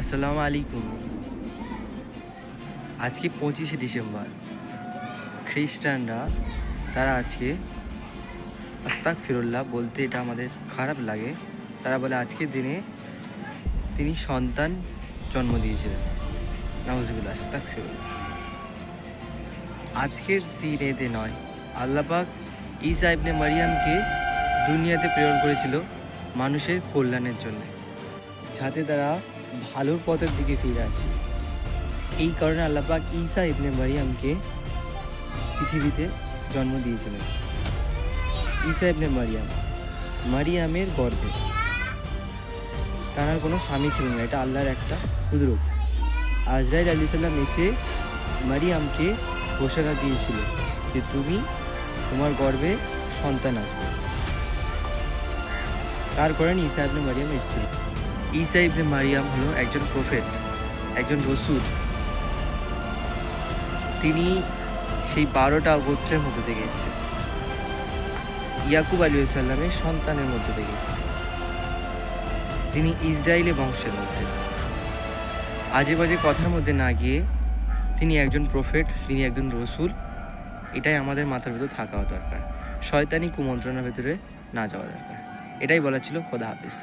আসসালামু আলাইকুম। আজকে 25শে ডিসেম্বর। খ্রিস্টানরা তারা আজকে আস্তাগফিরুল্লাহ বলতে এটা আমাদের খারাপ লাগে। তারা বলে আজকের দিনে তিনি সন্তান জন্ম দিয়েছিলেন। নাউজুবিল্লাহ, আস্তাগফিরুল্লাহ। আজকের দিনেতে নয়, আল্লাহ পাক ঈসা ইবনে মারিয়ামকে দুনিয়াতে প্রেরণ করেছিল মানুষের কল্যাণের জন্য, যাতে তারা ভালোর পথের দিকে ফিরে আসে। এই কারণে আল্লাহ পাক ঈসা ইবনে মারিয়ামকে পৃথিবীতে জন্ম দিয়েছিলেন। ঈসা ইবনে মারিয়ামের গর্ভে তার কোনো স্বামী ছিলেন না, এটা আল্লাহর একটা কুদরত। আজরাইল আলাইহিস সালাম এসে মারিয়ামকে ঘোষণা দিয়েছিল যে তোমার গর্ভে সন্তান আসবে। তার কারণে ঈসা ইবনে মারিয়াম এসেছিল। ঈসা ইবনে মারিয়াম হলো একজন প্রফেট, একজন রসুল। তিনি সেই 12টা গোত্রের মধ্যে থেকে এসেছেন। ইয়াকুব আলাইহিস সালামের সন্তানের মধ্যে থেকে এসেছেন। তিনি ইসরায়েলের বংশের মধ্যে এসেছেন। আজে বাজে কথার মধ্যে না গিয়ে তিনি একজন প্রফেট, তিনি একজন রসুল, এটাই আমাদের মাথার ভেতর থাকা দরকার। শয়তানি কুমন্ত্রণার ভেতরে না যাওয়া দরকার। এটাই বলা ছিল। খোদা হাফেজ।